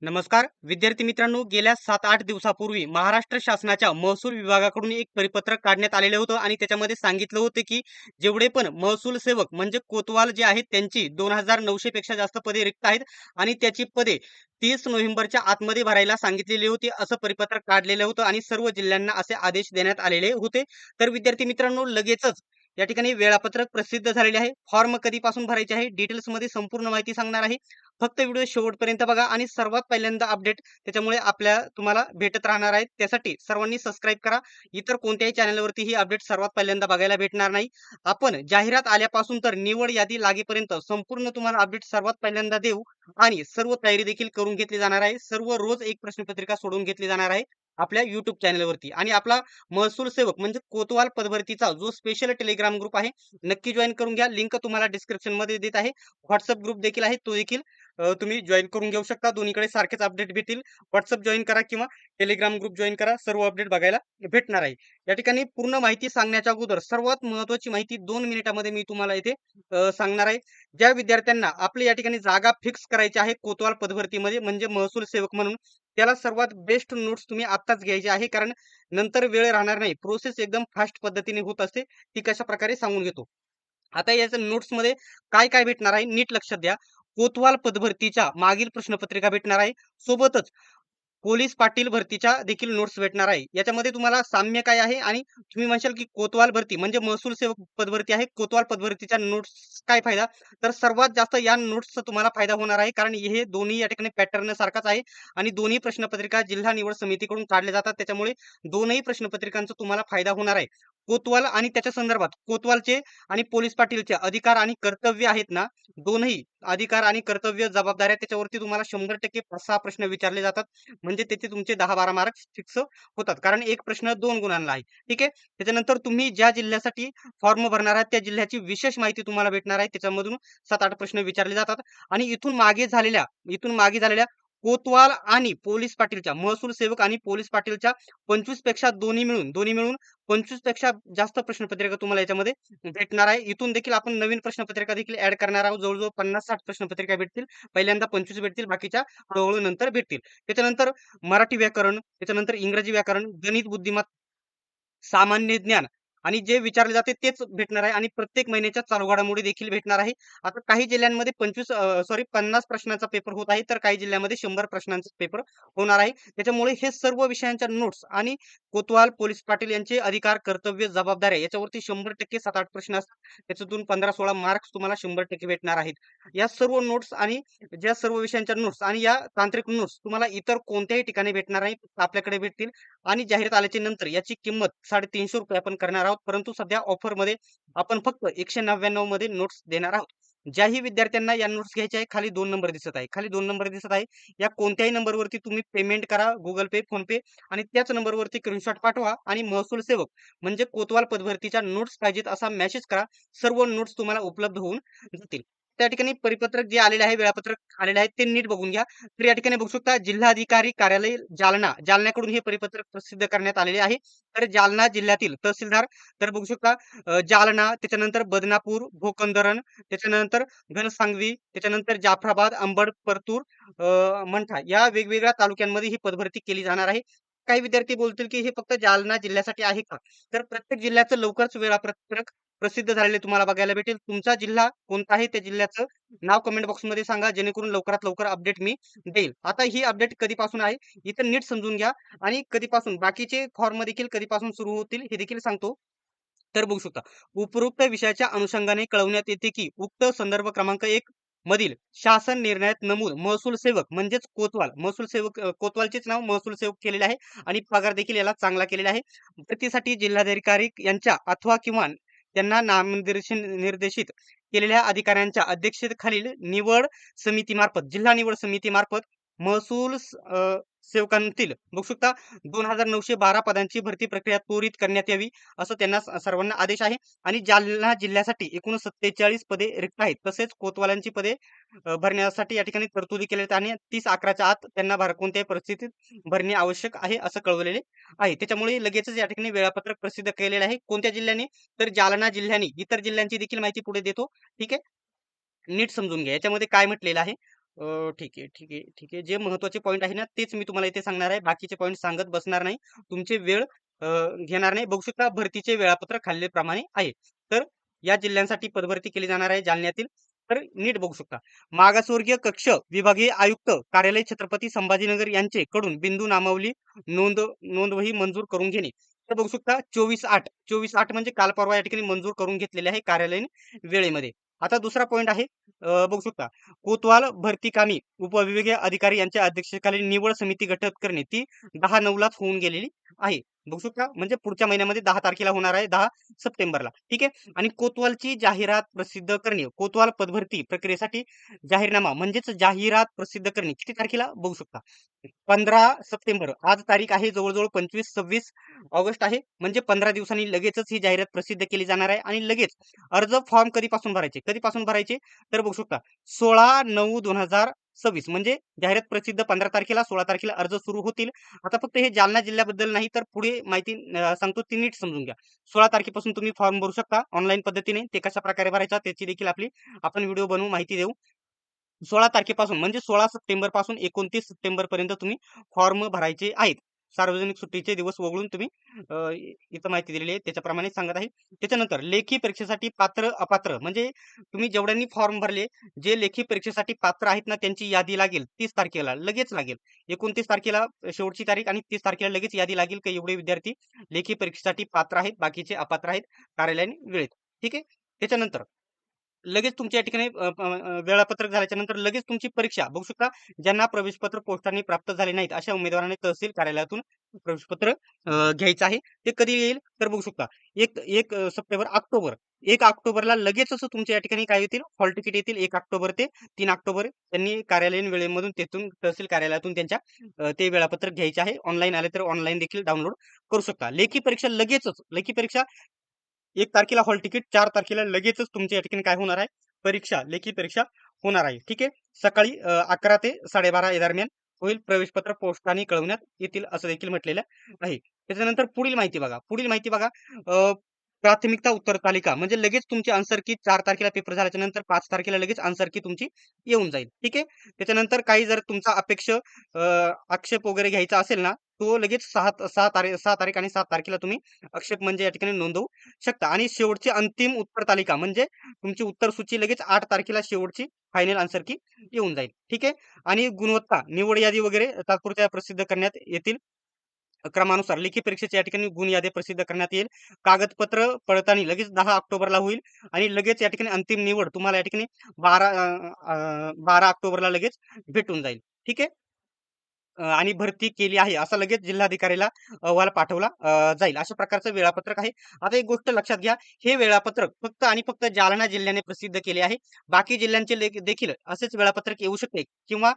नमस्कार विद्यार्थी मित्रांनो, गेल्या 7-8 दिवसापूर्वी महाराष्ट्र शासनाच्या महसूल विभागाकडून एक परिपत्रक काढण्यात आलेलं होतं आणि त्याच्यामध्ये सांगितलं होतं की जेवढे पण महसूल सेवक म्हणजे कोतवाल जे आहेत त्यांची 2900 पेक्षा जास्त पदे रिक्त आहेत आणि त्याची पदे 30 नोव्हेंबरच्या आतमध्ये भरायला सांगितलेली होती असं परिपत्रक काढलेलं होतं आणि सर्व जिल्ह्यांना असे आदेश देण्यात आलेले होते. तर विद्यार्थी मित्रांनो, लगेचच या ठिकाणी वेळापत्रक प्रसिद्ध झालेले आहे. फॉर्म कधीपासून भरायचे आहे डिटेल्स मध्ये संपूर्ण माहिती सांगणार आहे. फक्त व्हिडिओ शेवटपर्यंत बघा आणि सर्वात पहिल्यांदा अपडेट त्याच्यामुळे तुम्हाला भेटत राहणार आहेत. त्यासाठी सर्वांनी सबस्क्राईब करा. इतर कोणत्याही चॅनलवरती ही अपडेट सर्वात पहिल्यांदा बघायला भेटणार नाही. आपण जाहिरात आल्यापासून तर निवड यादी लागेपर्यंत संपूर्ण तुम्हाला अपडेट सर्वात पहिल्यांदा देऊ आणि सर्व तयारी देखील करून घेतली जाणार आहे. सर्व रोज एक प्रश्नपत्रिका सोडवून घेतली जाणार आहे आपल्या युट्यूब चॅनलवरती. आणि आपला महसूल सेवक म्हणजे कोतवाल पदभरतीचा जो स्पेशल टेलिग्राम ग्रुप आहे, नक्की जॉईन करून घ्या. लिंक तुम्हाला डिस्क्रिप्शन मध्ये देत आहे. व्हॉट्सअप ग्रुप देखील आहे, तो देखील तुम्ही जॉईन करून घेऊ शकता. दोन्हीकडे सारखेच अपडेट भेटतील. व्हॉट्सअप जॉईन करा किंवा टेलिग्राम ग्रुप जॉईन करा, सर्व अपडेट बघायला भेटणार आहे. या ठिकाणी पूर्ण माहिती सांगण्याच्या अगोदर सर्वात महत्त्वाची माहिती 2 मिनिटामध्ये मी तुम्हाला इथे सांगणार आहे. ज्या विद्यार्थ्यांना आपली या ठिकाणी जागा फिक्स करायची आहे कोतवाल पदभरतीमध्ये म्हणजे महसूल सेवक म्हणून, त्याला सर्वात बेस्ट नोट्स तुम्ही आत्ताच घ्यायची आहे, कारण नंतर वेळ राहणार नाही. प्रोसेस एकदम फास्ट पद्धतीने होत असते. ती कशा प्रकारे सांगून घेतो. आता याच्या नोट्स मध्ये काय काय भेटणार आहे नीट लक्षात द्या. कोतवाल पदभरतीच्या मागील प्रश्नपत्रिका भेटणार आहे. सोबतच पोलीस पाटील भरतीच्या देखील नोट्स भेटणार आहे. याच्यामध्ये तुम्हाला साम्य काय आहे आणि तुम्ही म्हणशाल की कोतवाल भरती म्हणजे महसूल सेवक पदभरती आहे, कोतवाल पदभरतीच्या नोट्स काय फायदा? तर सर्वात जास्त या नोट्सचा तुम्हाला फायदा होणार आहे, कारण हे दोन्ही या ठिकाणी पॅटर्न सारखाच आहे आणि दोन्ही प्रश्नपत्रिका जिल्हा निवड समितीकडून काढल्या जातात. त्याच्यामुळे दोनही प्रश्नपत्रिकांचा तुम्हाला फायदा होणार आहे. कोतवाल आणि त्याच्या संदर्भात कोतवालचे आणि पोलीस पाटीलचे अधिकार आणि कर्तव्य आहेत ना, दोनही अधिकार आणि कर्तव्य जबाबदाऱ्या त्याच्यावरती तुम्हाला 100% 5-6 प्रश्न विचारले जातात. म्हणजे त्याचे तुमचे 10-12 मार्क्स फिक्स होतात, कारण एक प्रश्न 2 गुणांना आहे. ठीक आहे. त्याच्यानंतर तुम्ही ज्या जिल्ह्यासाठी फॉर्म भरणार आहात त्या जिल्ह्याची विशेष माहिती तुम्हाला भेटणार आहे. त्याच्यामधून 7-8 प्रश्न विचारले जातात आणि इथून मागे झालेल्या कोतवाल आणि पोलीस पाटीलच्या महसूल सेवक आणि पोलीस पाटीलच्या 25 पेक्षा दोन्ही मिळून 25 पेक्षा जास्त प्रश्नपत्रिका तुम्हाला याच्यामध्ये भेटणार आहे. इथून देखील आपण नवीन प्रश्नपत्रिका देखील ऍड करणार आहोत. जवळजवळ 50-60 प्रश्नपत्रिका भेटतील. पहिल्यांदा 25 भेटतील, बाकीच्या हळूहळू नंतर भेटतील. त्याच्यानंतर मराठी व्याकरण, त्याच्यानंतर इंग्रजी व्याकरण, गणित बुद्धिमत्ता, सामान्य ज्ञान आणि जे विचारले जाते तेच भेटणार आहे आणि प्रत्येक महिन्याच्या चालू घडामोडी देखील भेटणार आहे. आता काही जिल्ह्यांमध्ये 50 प्रश्नांचा पेपर होत आहे, तर काही जिल्ह्यामध्ये 100 प्रश्नांचा पेपर होणार आहे. त्याच्यामुळे हे सर्व विषयांच्या नोट्स आणि कोतवाल, पोलीस पाटील यांचे अधिकार, कर्तव्य, जबाबदाऱ्या याच्यावरती 100% 7-8 प्रश्न असतात. त्याच्यातून 15-16 मार्क्स तुम्हाला 100% भेटणार आहेत. या सर्व नोट्स आणि ज्या सर्व विषयांच्या नोट्स आणि या तांत्रिक नोट्स तुम्हाला इतर कोणत्याही ठिकाणी भेटणार नाही, फक्त आपल्याकडे भेटतील. आणि जाहिरात आल्याच्या नंतर याची किंमत ₹350 आपण करणार आहोत. परंतु सध्या ऑफरमध्ये आपण फक्त 199 मध्ये नोट्स देणार आहोत. ज्याही विद्यार्थ्यांना या नोट्स घ्यायच्या आहे, खाली 2 नंबर दिसत आहे. खाली 2 नंबर दिसत आहे. या कोणत्याही नंबरवरती तुम्ही पेमेंट करा, Google Pay, PhonePe आणि त्याच नंबरवरती स्क्रीनशॉट पाठवा आणि महसूल सेवक म्हणजे कोतवाल पदभरतीच्या नोट्स पाहिजेत असा मेसेज करा. सर्व नोट्स तुम्हाला उपलब्ध होऊन जातील. त्या ठिकाणी परिपत्रक जे आलेले आहे, वेळापत्रक आलेले आहे ते नीट बघून घ्या. तर या ठिकाणी बघू शकता जिल्हाधिकारी कार्यालय जालन्याकडून हे परिपत्रक प्रसिद्ध करण्यात आलेले आहे. तर जालना जिल्ह्यातील तहसीलदार, तर बघू शकता जालना, त्याच्यानंतर बदनापूर, भोकंदरण, त्याच्यानंतर घनसांगवी, त्याच्यानंतर जाफराबाद, अंबड, परतूर, मंठा या वेगवेगळ्या तालुक्यांमध्ये ही पदभरती केली जाणार आहे. काही विद्यार्थी बोलतील की हे फक्त जालना जिल्ह्यासाठी आहे का? तर प्रत्येक जिल्ह्याचं लवकरच वेळापत्रक प्रसिद्ध झालेले तुम्हाला बघायला भेटेल. तुमचा जिल्हा कोणता आहे त्या जिल्ह्याचं नाव कमेंट बॉक्समध्ये सांगा, जेणेकरून लवकरात लवकर अपडेट मी देईल. आता ही अपडेट कधीपासून आहे इथं नीट समजून घ्या आणि कधीपासून बाकीचे फॉर्म देखील कधीपासून सुरू होतील हे देखील सांगतो. तर बघू शकता, उपरोक्त विषयाच्या अनुषंगाने कळवण्यात येते की उक्त संदर्भ क्रमांक 1 मधील शासन निर्णयात नमूद महसूल सेवक म्हणजेच कोतवालचेच नाव महसूल सेवक केलेले आहे आणि पगार देखील याला चांगला केलेला आहे. भरतीसाठी जिल्हाधिकारी यांच्या अथवा किंवा त्यांना निर्देशित केलेल्या अधिकाऱ्यांच्या अध्यक्षतेखालील जिल्हा निवड समितीमार्फत महसूल सेवकांतील बघू शकता 2912 पदांची भरती प्रक्रिया त्वरित करण्यात यावी असं त्यांना सर्वांना आदेश आहे. आणि जालना जिल्ह्यासाठी एकूण 47 पदे रिक्त आहेत. तसेच कोतवालांची पदे भरण्यासाठी या ठिकाणी तरतुदी केल्या आहेत आणि 30/11च्या आत त्यांना कोणत्याही परिस्थितीत भरणे आवश्यक आहे असं कळवलेले आहे. त्याच्यामुळे लगेचच या ठिकाणी वेळापत्रक प्रसिद्ध केलेले आहे. कोणत्या जिल्ह्याने? तर जालना जिल्ह्याने. इतर जिल्ह्यांची देखील माहिती पुढे देतो. ठीक आहे, नीट समजून घ्या. याच्यामध्ये काय म्हटलेलं आहे, ठीक आहे, ठीक आहे, ठीक आहे. जे महत्त्वाचे पॉइंट आहे ना, तेच मी तुम्हाला इथे सांगणार आहे. बाकीचे पॉइंट सांगत बसणार नाही. तुमचे वेळ अ, घेणार नाही. बघू शकता भरतीचे वेळापत्रक खालीलप्रमाणे आहे. तर या जिल्ह्यांसाठी पदभरती केली जाणार आहे जालन्यातील. तर नीट बघू शकता. मागासवर्गीय कक्ष विभागीय आयुक्त कार्यालय छत्रपती संभाजीनगर यांचे कडून बिंदू नामावली नोंदवही मंजूर करून घेणे. तर बघू शकता 24/8 म्हणजे काल परवा या ठिकाणी मंजूर करून घेतलेले आहे कार्यालयीन वेळेमध्ये. आता दुसरा पॉइंट आहे बघू शकता. कोतवाल भरती कामी उपविभागीय अधिकारी यांच्या अध्यक्षतेखाली निवड समिती गठीत करणे ती 10/9लाच होऊन गेलेली आहे. बघू शकता म्हणजे पुढच्या महिन्यामध्ये 10 तारखेला होणार आहे 10 सप्टेंबरला. ठीक आहे. आणि कोतवालची जाहिरात प्रसिद्ध करणे कोतवाल पदभरती प्रक्रियेसाठी जाहीरनामा म्हणजेच जाहिरात प्रसिद्ध करणे किती तारखेला बघू शकता 15 सप्टेंबर. आज तारीख आहे जवळजवळ 25-26 ऑगस्ट आहे. म्हणजे 15 दिवसांनी लगेचच ही जाहिरात प्रसिद्ध केली जाणार आहे आणि लगेच अर्ज फॉर्म कधीपासून भरायचे कधीपासून भरायचे तर बघू शकता 16/9/2026 म्हणजे जाहिरात प्रसिद्ध 15 तारखेला 16 तारखेला अर्ज सुरू होतील. आता फक्त हे जालना जिल्ह्याबद्दल नाही तर पुढे माहिती सांगतो ती नीट समजून घ्या. 16 तारखेपासून तुम्ही फॉर्म भरू शकता ऑनलाईन पद्धतीने. ते कशा प्रकारे भरायचा त्याची देखील आपण व्हिडिओ बनवून माहिती देऊ. 16 तारखेपासून म्हणजे 16 सप्टेंबर पासून 29 सप्टेंबर पर्यंत तुम्ही फॉर्म भरायचे आहेत. सार्वजनिक सुट्टीचे दिवस वगळून तुम्ही इथं माहिती दिलेली आहे त्याच्याप्रमाणे सांगत आहे. त्याच्यानंतर लेखी परीक्षेसाठी पात्र अपात्र म्हणजे तुम्ही जेवढ्यांनी फॉर्म भरले जे लेखी परीक्षेसाठी पात्र आहेत ना त्यांची यादी लागेल 30 तारखेला लगेच लागेल. 29 तारखेला शेवटची तारीख आणि 30 तारखेला लगेच यादी लागेल की एवढे विद्यार्थी लेखी परीक्षेसाठी पात्र आहेत बाकीचे अपात्र आहेत कार्यालयीन वेळेत. ठीक आहे. त्याच्यानंतर लगेच तुमच्या या ठिकाणी वेळापत्रक झाल्याच्या नंतर लगेच तुमची परीक्षा बघू शकता. ज्यांना प्रवेशपत्र पोस्टाने प्राप्त झाले नाहीत अशा उमेदवारांनी तहसील कार्यालयातून प्रवेशपत्र घ्यायचं आहे. ते कधी येईल तर बघू शकता. 1 सप्टेंबर ऑक्टोबर 1 ऑक्टोबरला लगेचच तुमच्या या ठिकाणी काय येतील हॉल तिकीट येतील. 1 ऑक्टोबर ते 3 ऑक्टोबर त्यांनी कार्यालयीन वेळेमधून तेथून तहसील कार्यालयातून त्यांच्या ते वेळापत्रक घ्यायचे आहे. ऑनलाईन आले तर ऑनलाईन देखील डाउनलोड करू शकता. लेखी परीक्षा लगेचच लेखी परीक्षा 1 तारखेला हॉल तिकीट 4 तारखेला लगेचच तुमच्या या ठिकाणी काय होणार आहे परीक्षा लेखी परीक्षा होणार आहे. ठीक आहे. सकाळी 11 ते 12:30 या दरम्यान होईल. प्रवेशपत्र पोस्टाने कळवण्यात येतील असं देखील म्हटलेलं आहे. त्याच्यानंतर पुढील माहिती बघा प्राथमिकता उत्तर तालिका म्हणजे लगेच तुमची आन्सर की 4 तारखेला पेपर झाल्याच्या नंतर 5 तारखेला लगेच आन्सर की तुमची येऊन जाईल. ठीक आहे. त्याच्यानंतर काही जर तुमचा आक्षेप वगैरे घ्यायचा असेल ना तो लगेच 6 तारीख आणि 7 तारखेला तुम्ही आक्षेप म्हणजे या ठिकाणी नोंदवू शकता. आणि शेवटची अंतिम उत्तर तालिका म्हणजे तुमची उत्तर सूची लगेच 8 तारखेला शेवटची फायनल आन्सर की येऊन जाईल. ठीक आहे. आणि गुणवत्ता निवड यादी वगैरे तात्पुरत्या प्रसिद्ध करण्यात येतील. क्रमानुसार लेखी परीक्षेच्या या ठिकाणी गुण यादी प्रसिद्ध करण्यात येईल. कागदपत्र पडताळणी लगेच 10 ऑक्टोबरला होईल आणि लगेच या ठिकाणी अंतिम निवड तुम्हाला या ठिकाणी 12 ऑक्टोबरला लगेच भेटून जाईल. ठीक आहे. आणि भरती केली आहे असा लगेच जिल्हाधिकाऱ्याला अहवाल पाठवला जाईल. अशा प्रकारचं वेळापत्रक आहे. आता एक गोष्ट लक्षात घ्या, हे वेळापत्रक फक्त आणि फक्त जालना जिल्ह्याने प्रसिद्ध केले आहे. बाकी जिल्ह्यांचे देखील असेच वेळापत्रक येऊ शकते किंवा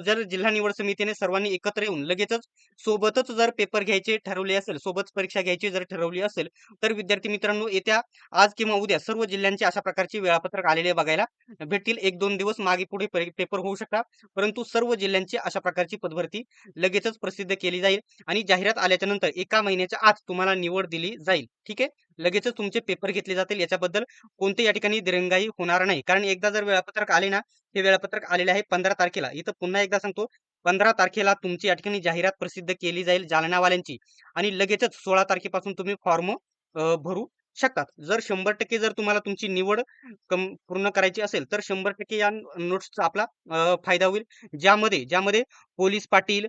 जर जिल्हा निवड समितीने सर्वांनी एकत्र येऊन लगेचच सोबतच जर पेपर घ्यायचे ठरवले असेल, सोबत परीक्षा घ्यायची जर ठरवली असेल, तर विद्यार्थी मित्रांनो येत्या आज किंवा उद्या सर्व जिल्ह्यांचे अशा प्रकारचे वेळापत्रक आलेले बघायला भेटतील. 1-2 दिवस मागे पुढे पेपर होऊ शकतात. परंतु सर्व जिल्ह्यांची अशा प्रकारची पदभरती लगेचच प्रसिद्ध केली जाईल आणि जाहिरात आल्याच्या नंतर 1 महिन्याच्या आत तुम्हाला निवड दिली जाईल. ठीक आहे. लगेचच तुमचे पेपर घेतले जातील. याच्याबद्दल कोणते या ठिकाणी दिरंगाई होणार नाही. कारण एकदा जर वेळापत्रक आले ना, हे वेळापत्रक आलेले आहे 15 तारखेला. इथं पुन्हा एकदा सांगतो 15 तारखेला तुमची या ठिकाणी जाहिरात प्रसिद्ध केली जाईल जालनावाल्यांची आणि लगेचच 16 तारखेपासून तुम्ही फॉर्म भरू शकतात. जर 100% जर तुम्हाला तुमची निवड पूर्ण करायची असेल तर 100% या नोट्सचा आपला फायदा होईल. ज्यामध्ये पोलीस पाटील,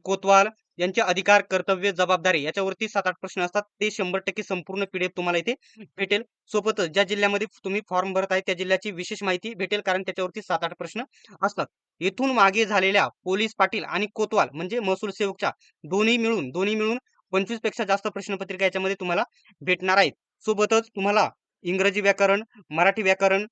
कोतवाल यांचे अधिकार, कर्तव्य, जबाबदारी याच्यावरती 7-8 प्रश्न असतात. ते 100% संपूर्ण पीडीएफ तुम्हाला इथे भेटेल. सोबतच ज्या जिल्ह्यामध्ये तुम्ही फॉर्म भरत आहे त्या जिल्ह्याची विशेष माहिती भेटेल कारण त्याच्यावरती 7-8 प्रश्न असतात. इथून मागे झालेल्या पोलीस पाटील आणि कोतवाल म्हणजे महसूल सेवकच्या दोन्ही मिळून 25 पेक्षा जास्त प्रश्नपत्रिका याच्यामध्ये तुम्हाला भेटणार आहेत. सोबतच तुम्हाला इंग्रजी व्याकरण, मराठी व्याकरण,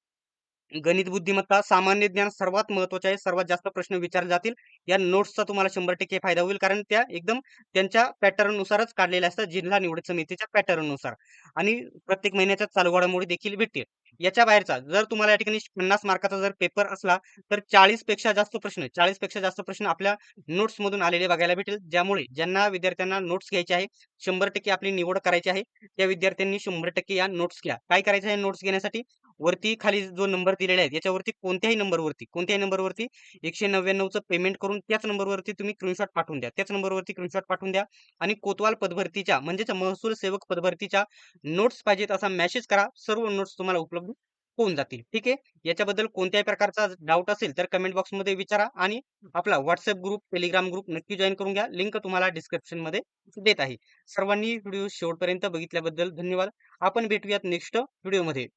गणित बुद्धिमत्ता, सामान्य ज्ञान सर्वात महत्त्वाचे आहे. सर्वात जास्त प्रश्न विचारले जातील. या नोट्सचा तुम्हाला 100% फायदा होईल कारण त्या एकदम त्यांच्या पॅटर्ननुसारच काढलेल्या असतात जिल्हा निवड समितीच्या पॅटर्ननुसार आणि प्रत्येक महिन्याच्या चालू घडामोडी देखील भेटतील. याच्या बाहेरचा जर तुम्हाला या ठिकाणी 50 मार्काचा जर पेपर असला तर 40 पेक्षा जास्त प्रश्न आपल्या नोट्स मधून आलेले बघायला भेटेल. ज्यामुळे ज्यांना विद्यार्थ्यांना नोट्स घ्यायचे आहे, 100% आपली निवड करायची आहे, त्या विद्यार्थ्यांनी 100% या नोट्स घ्या. काय करायचं आहे नोट्स घेण्यासाठी? वरती खाली जो नंबर दिलेला आहे याच्यावरती कोणत्याही नंबरवरती 199चं पेमेंट करून त्याच नंबरवरती तुम्ही स्क्रीनशॉट पाठवून द्या. त्याच नंबरवरती स्क्रीनशॉट पाठवून द्या आणि कोतवाल पदभरतीच्या म्हणजेच महसूल सेवक पदभरतीच्या नोट्स पाहिजेत असा मेसेज करा. सर्व नोट्स तुम्हाला उपलब्ध होऊन जातील. ठीक आहे. याच्याबद्दल कोणत्याही प्रकारचा डाऊट असेल तर कमेंट बॉक्समध्ये विचारा आणि आपला WhatsApp ग्रुप, Telegram ग्रुप नक्की जॉइन करून घ्या. लिंक तुम्हाला डिस्क्रिप्शनमध्ये देत आहे. सर्वांनी व्हिडिओ शेवटपर्यंत बघितल्याबद्दल धन्यवाद. आपण भेटूयात नेक्स्ट व्हिडिओमध्ये.